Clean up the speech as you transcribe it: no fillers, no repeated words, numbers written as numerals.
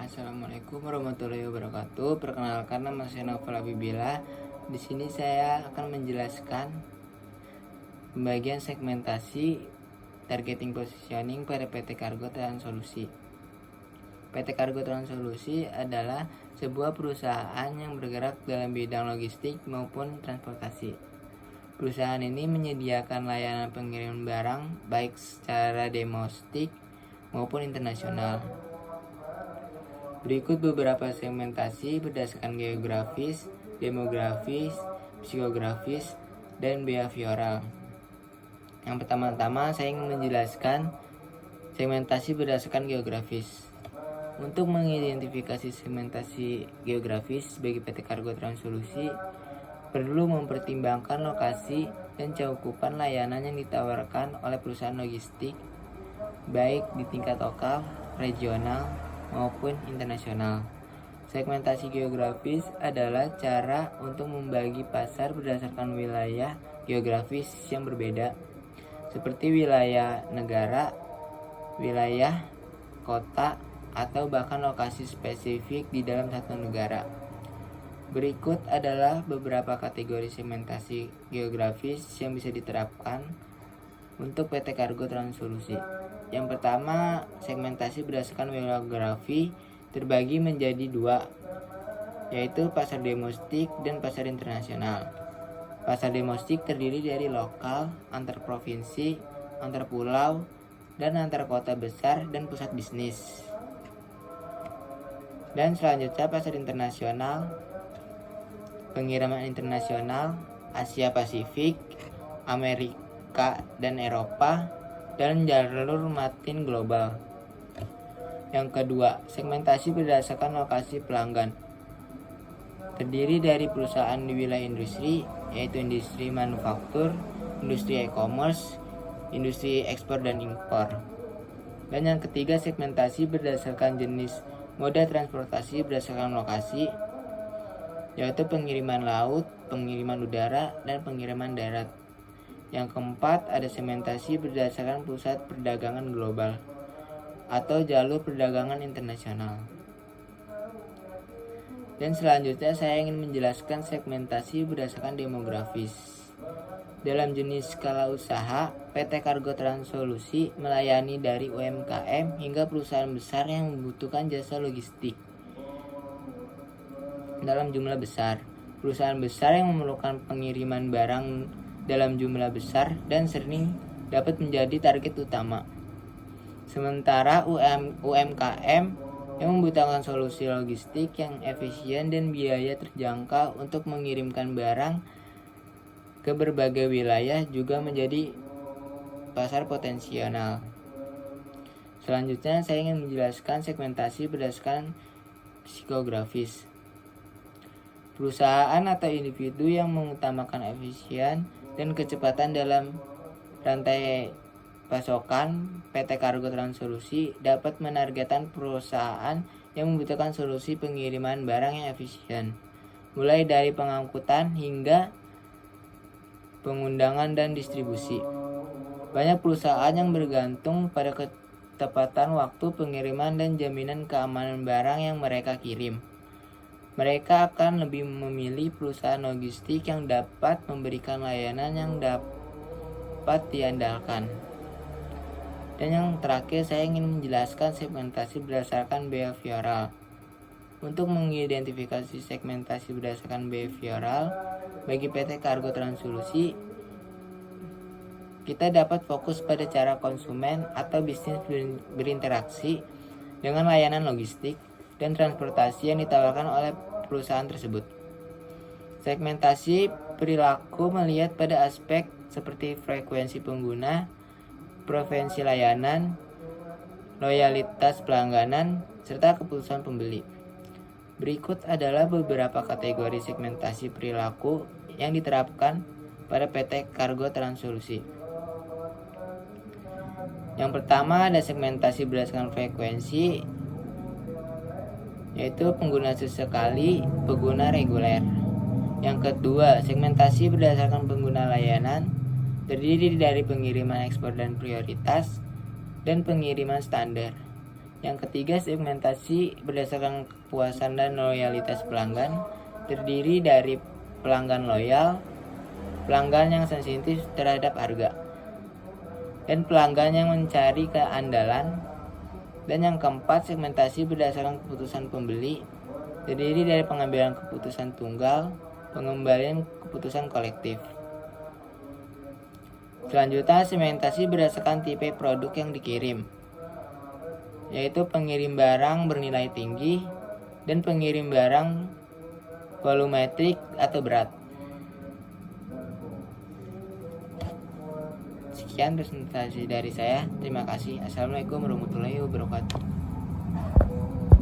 Assalamualaikum warahmatullahi wabarakatuh. Perkenalkan, nama saya Novel Abibila. Di sini saya akan menjelaskan pembagian segmentasi targeting positioning pada PT Kargo Trans Solusi. PT Kargo Trans Solusi adalah sebuah perusahaan yang bergerak dalam bidang logistik maupun transportasi. Perusahaan ini menyediakan layanan pengiriman barang baik secara domestik maupun internasional. Berikut beberapa segmentasi berdasarkan geografis, demografis, psikografis, dan behavioral. Yang pertama-tama saya ingin menjelaskan segmentasi berdasarkan geografis. Untuk mengidentifikasi segmentasi geografis bagi PT Kargo Trans Solusi, perlu mempertimbangkan lokasi dan cakupan layanan yang ditawarkan oleh perusahaan logistik, baik di tingkat lokal, regional, maupun internasional. Segmentasi geografis adalah cara untuk membagi pasar berdasarkan wilayah geografis yang berbeda, seperti wilayah negara, wilayah kota, atau bahkan lokasi spesifik di dalam satu negara. Berikut adalah beberapa kategori segmentasi geografis yang bisa diterapkan untuk PT Kargo Trans Solusi. Yang pertama, segmentasi berdasarkan wilayah geografi terbagi menjadi dua, yaitu pasar domestik dan pasar internasional. Pasar domestik terdiri dari lokal, antar provinsi, antar pulau, dan antar kota besar dan pusat bisnis. Dan selanjutnya pasar internasional, pengiriman internasional, Asia Pasifik, Amerika dan Eropa, dan jalur matin global. Yang kedua, segmentasi berdasarkan lokasi pelanggan. Terdiri dari perusahaan di wilayah industri, yaitu industri manufaktur, industri e-commerce, industri ekspor dan impor. Dan yang ketiga, segmentasi berdasarkan jenis moda transportasi berdasarkan lokasi, yaitu pengiriman laut, pengiriman udara, dan pengiriman darat. Yang keempat, ada segmentasi berdasarkan pusat perdagangan global atau jalur perdagangan internasional. Dan selanjutnya saya ingin menjelaskan segmentasi berdasarkan demografis. Dalam jenis skala usaha, PT Kargo Trans Solusi melayani dari UMKM hingga perusahaan besar yang membutuhkan jasa logistik dalam jumlah besar. Perusahaan besar yang memerlukan pengiriman barang dalam jumlah besar dan sering dapat menjadi target utama. Sementara UMKM yang membutuhkan solusi logistik yang efisien dan biaya terjangkau untuk mengirimkan barang ke berbagai wilayah juga menjadi pasar potensial. Selanjutnya saya ingin menjelaskan segmentasi berdasarkan psikografis. Perusahaan atau individu yang mengutamakan efisien dan kecepatan dalam rantai pasokan, PT Kargo Trans Solusi dapat menargetkan perusahaan yang membutuhkan solusi pengiriman barang yang efisien, mulai dari pengangkutan hingga pengundangan dan distribusi. Banyak perusahaan yang bergantung pada ketepatan waktu pengiriman dan jaminan keamanan barang yang mereka kirim. Mereka akan lebih memilih perusahaan logistik yang dapat memberikan layanan yang dapat diandalkan. Dan yang terakhir, saya ingin menjelaskan segmentasi berdasarkan behavioral. Untuk mengidentifikasi segmentasi berdasarkan behavioral bagi PT Kargo Trans Solusi, kita dapat fokus pada cara konsumen atau bisnis berinteraksi dengan layanan logistik dan transportasi yang ditawarkan oleh perusahaan tersebut. Segmentasi perilaku melihat pada aspek seperti frekuensi pengguna, preferensi layanan, loyalitas pelangganan, serta keputusan pembeli. Berikut adalah beberapa kategori segmentasi perilaku yang diterapkan pada PT Kargo Trans Solusi. Yang pertama, ada segmentasi berdasarkan frekuensi, yaitu pengguna sesekali, pengguna reguler. Yang kedua, segmentasi berdasarkan pengguna layanan, terdiri dari pengiriman ekspor dan prioritas, dan pengiriman standar. Yang ketiga, segmentasi berdasarkan kepuasan dan loyalitas pelanggan, terdiri dari pelanggan loyal, pelanggan yang sensitif terhadap harga, dan pelanggan yang mencari keandalan. Dan yang keempat, segmentasi berdasarkan keputusan pembeli, terdiri dari pengambilan keputusan tunggal, pengembalian keputusan kolektif. Selanjutnya, segmentasi berdasarkan tipe produk yang dikirim, yaitu pengirim barang bernilai tinggi dan pengirim barang volumetrik atau berat. Sekian presentasi dari saya. Terima kasih. Assalamualaikum warahmatullahi wabarakatuh.